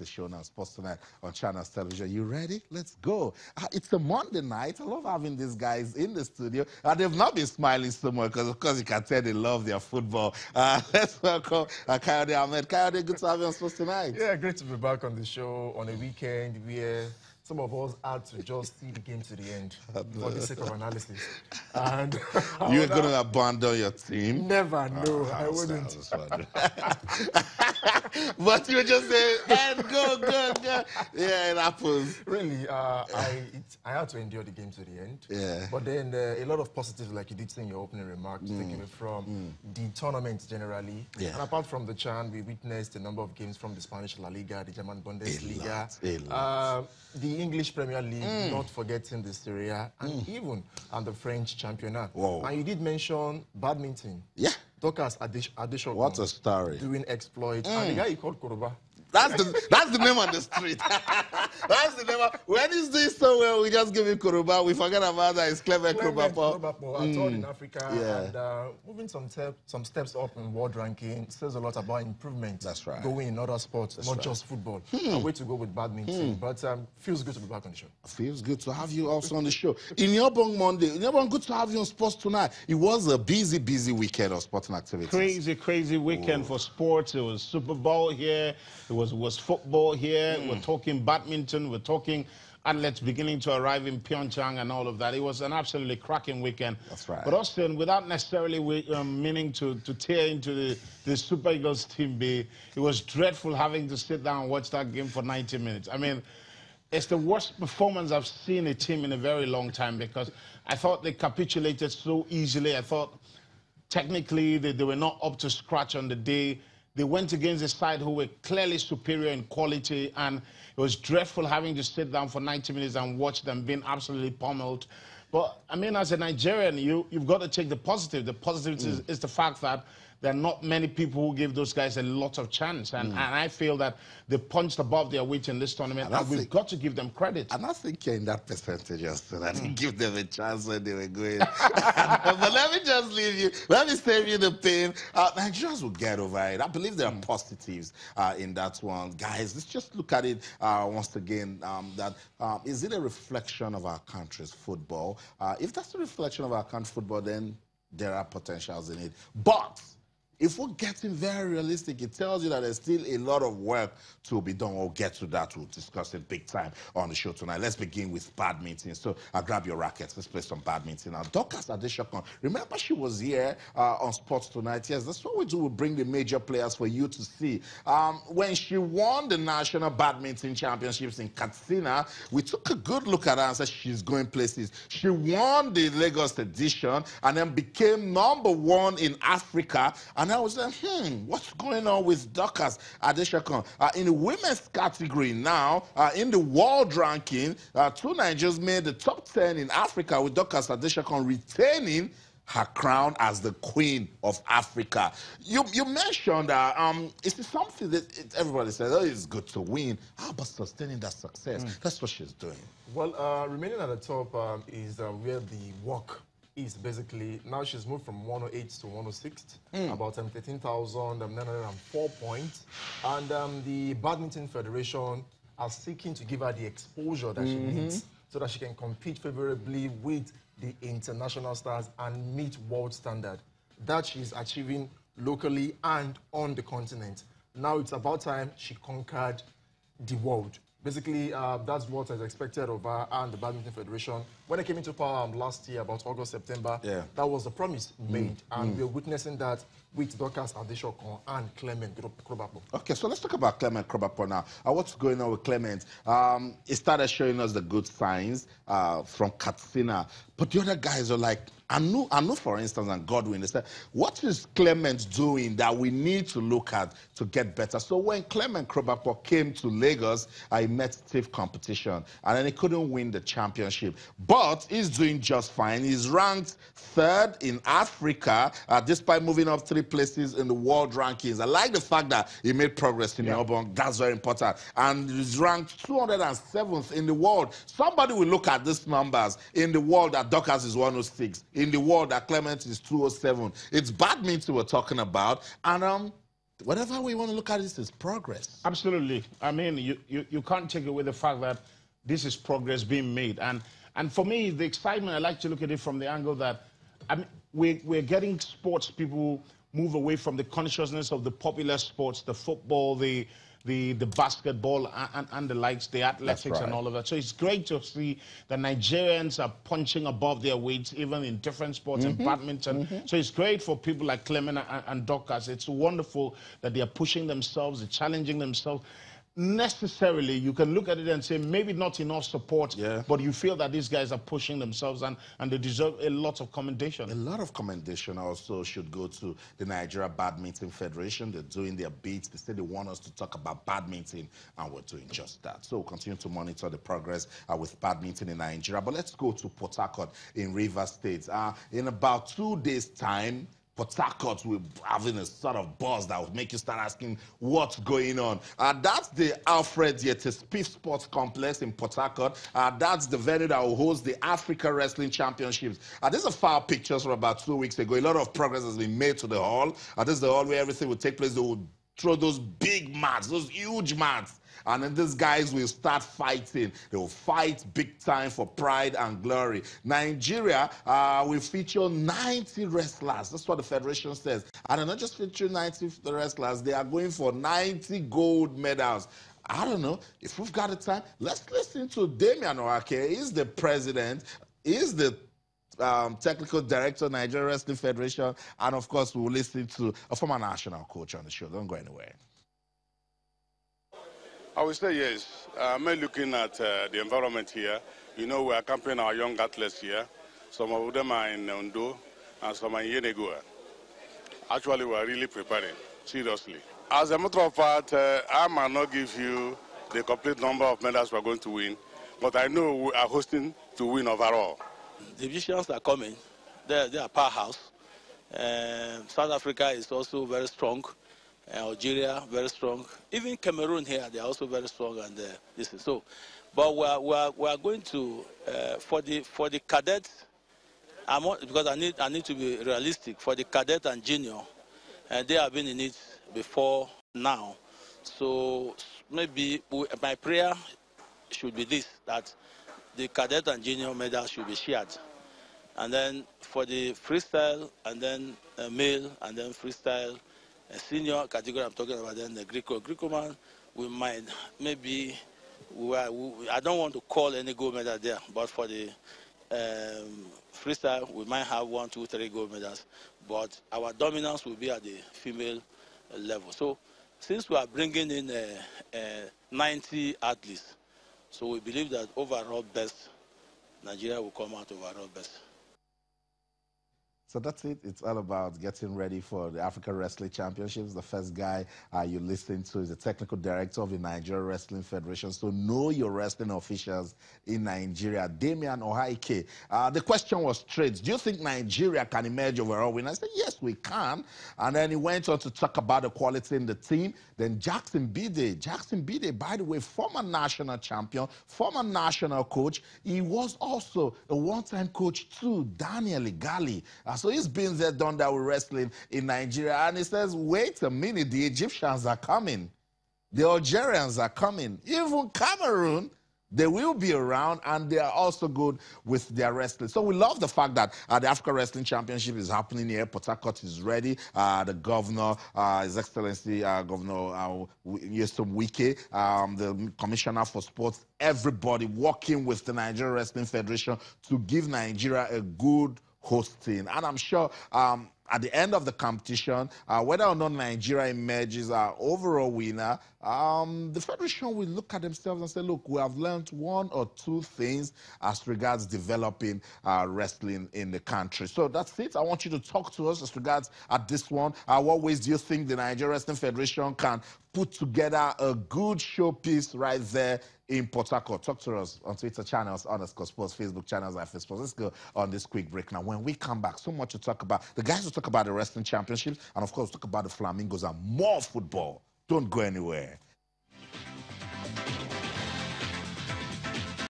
the show now, Sports Tonight on Channels Television. You ready? Let's go. It's a Monday night. I love having these guys in the studio. They've not been smiling so much because, of course, you can tell they love their football. Let's welcome Kayode Ahmed. Kayode, good to have you on Sports Tonight. Yeah, great to be back on the show on a weekend where some of us had to just see the game to the end for the sake of analysis. And you're going to abandon your team? Never, no, I wouldn't. But you just say, and go. Yeah, it happens. Really, I had to endure the game to the end. Yeah. But then a lot of positives, like you did say in your opening remarks, taking away from the tournament generally. Yeah. And apart from the CHAN, we witnessed a number of games from the Spanish La Liga, the German Bundesliga, the English Premier League, not forgetting the Serie A, and even the French Championnat. Whoa. And you did mention badminton. Yeah. Dorcas Adeshokun. What a story. Doing exploits. And the guy he called Krobapor. That's the name on the street. That's the name. When he's doing so well, we just give him Krobapor. We forget about that. It's clever Krobapor. Krobapor, toured in Africa, and moving some steps up in world ranking says a lot about improvement. That's right. Going in other sports, not just football. A way to go with badminton. But feels good to be back on the show. Feels good to have you also on the show. In Yobong Monday, good to have you on Sports Tonight. It was a busy weekend of sporting activities. Crazy weekend for sports. It was Super Bowl here. It was football here. We're talking badminton. We're talking athletes beginning to arrive in Pyeongchang and all of that. It was an absolutely cracking weekend. That's right. But Austin, without necessarily meaning to tear into the Super Eagles team B, it was dreadful having to sit down and watch that game for 90 minutes. I mean, it's the worst performance I've seen a team in a very long time because I thought they capitulated so easily. I thought technically they were not up to scratch on the day. They went against a side who were clearly superior in quality, and it was dreadful having to sit down for 90 minutes and watch them being absolutely pummeled. But, I mean, as a Nigerian, you've got to take the positive. The positive is the fact that there are not many people who give those guys a lot of chance. And I feel that they punched above their weight in this tournament, and we've got to give them credit. And I think you're in that percentage, Austin. I didn't give them a chance when they were going. But let me just leave you. Let me save you the pain. Nigerians will get over it. I believe there are positives in that one. Guys, let's just look at it once again. Is it a reflection of our country's football? If that's a reflection of our country's football, then there are potentials in it. But if we're getting very realistic, it tells you that there's still a lot of work to be done. We'll get to that. We'll discuss it big time on the show tonight. Let's begin with badminton. So I'll grab your rackets. Let's play some badminton. Now, Dorcas Adeshokun, remember she was here on Sports Tonight. Yes, that's what we do. We bring the major players for you to see. When she won the National Badminton Championships in Katsina, we took a good look at her and said she's going places. She won the Lagos edition and then became #1 in Africa. And I was like, what's going on with Dorcas Adeshokun? In the women's category now, in the world ranking, 2 Nigerians made the top 10 in Africa, with Dorcas Adeshokun retaining her crown as the Queen of Africa. You mentioned that it's something that everybody says, oh, it's good to win. How about sustaining that success? That's what she's doing. Well, remaining at the top is where the work is basically. Now she's moved from 108th to 106th, about 13,904 points. And the Badminton Federation are seeking to give her the exposure that she needs so that she can compete favorably with the international stars and meet world standard that she's achieving locally and on the continent. Now it's about time she conquered the world. Basically, that's what is expected of her and the Badminton Federation. When I came into power last year, about August, September, that was the promise made. And we're witnessing that with Dorcas Adeshokun and Clement Krobapor. Okay, so let's talk about Clement Krobapor now. What's going on with Clement? He started showing us the good signs from Katsina. But the other guys are like, I know, for instance, and Godwin, they said, what is Clement doing that we need to look at to get better? So when Clement Krobapor came to Lagos, he met stiff competition, and then he couldn't win the championship. But he's doing just fine. He's ranked 3rd in Africa, despite moving up 3 places in the world rankings. I like the fact that he made progress in the urban. That's very important. And he's ranked 207th in the world. Somebody will look at these numbers in the world that Dorcas is 106. In the world that Clement is 207. It's badminton we're talking about. And whatever we want to look at, this is progress. Absolutely. I mean, you can't take away the fact that this is progress being made. And for me, the excitement, I like to look at it from the angle that we're getting sports people move away from the consciousness of the popular sports, the football, the basketball and the likes, the athletics and all of that. So it's great to see that Nigerians are punching above their weights, even in different sports and badminton. So it's great for people like Clement and Dorcas. It's wonderful that they are pushing themselves, they're challenging themselves. Necessarily, you can look at it and say maybe not enough support, but you feel that these guys are pushing themselves and they deserve a lot of commendation. A lot of commendation also should go to the Nigeria Badminton Federation. They're doing their bits. They say they want us to talk about badminton, and we're doing just that. So we'll continue to monitor the progress with badminton in Nigeria. But let's go to Port Harcourt in Rivers State. In about 2 days' time, Port Harcourt will be having a sort of buzz that will make you start asking what's going on. That's the Alfred Yetespiff Sports Complex in Port Harcourt. That's the venue that will host the Africa Wrestling Championships. These are file pictures from about 2 weeks ago. A lot of progress has been made to the hall. This is the hall where everything will take place. They will throw those big mats, those huge mats. And then these guys will start fighting. They will fight big time for pride and glory. Nigeria will feature 90 wrestlers. That's what the federation says. And they're not just featuring 90 wrestlers. They are going for 90 gold medals. I don't know. If we've got the time, let's listen to Damian Oake. He's the president. He's the technical director of Nigeria Wrestling Federation. And, of course, we'll listen to a former national coach on the show. Don't go anywhere. I would say yes. I'm looking at the environment here. You know, we're accompanying our young athletes here. Some of them are in Ondo and some are in Yenegoa. Actually, we're really preparing, seriously. As a matter of fact, I might not give you the complete number of medals we're going to win, but I know we are hosting to win overall. Divisions are coming. They are powerhouse. South Africa is also very strong. Algeria, very strong. Even Cameroon here, they are also very strong. And this is so. But we are going to for the cadets. Because I need to be realistic. For the cadet and junior, they have been in it before now. So maybe my prayer should be this: that the cadet and junior medals should be shared. And then for the freestyle, and then male, and then freestyle. A senior category I'm talking about, then the Greco man, we might maybe, I don't want to call any gold medal there, but for the freestyle, we might have 1, 2, 3 gold medals, but our dominance will be at the female level. So since we are bringing in 90 athletes, so we believe that overall best, Nigeria will come out overall best. So that's it. It's all about getting ready for the Africa Wrestling Championships. The first guy you listen to is the technical director of the Nigeria Wrestling Federation. So know your wrestling officials in Nigeria. Damian Ohaike. The question was straight. Do you think Nigeria can emerge overall winner? I said, yes, we can. And then he went on to talk about the quality in the team. Then Jackson Bide, by the way, former national champion, former national coach. He was also a one-time coach too, Daniel Igali. So he's been there, done that with wrestling in Nigeria. And he says, wait a minute, the Egyptians are coming. The Algerians are coming. Even Cameroon, they will be around, and they are also good with their wrestling. So we love the fact that the Africa Wrestling Championship is happening here. Port Harcourt is ready. The governor, His Excellency Governor Nyesom Wike, the Commissioner for Sports, everybody working with the Nigeria Wrestling Federation to give Nigeria a good hosting. And I'm sure at the end of the competition, whether or not Nigeria emerges our overall winner, the federation will look at themselves and say, look, we have learned 1 or 2 things as regards developing wrestling in the country. So that's it. I want you to talk to us as regards at this one. What ways do you think the Nigeria Wrestling Federation can put together a good showpiece right there in Port Harcourt? Talk to us on Twitter channels, _sports, Facebook channels, and Facebook. Let's go on this quick break now. When we come back, so much to talk about. The guys will talk about the wrestling championships, and of course, talk about the Flamingos and more football. Don't go anywhere.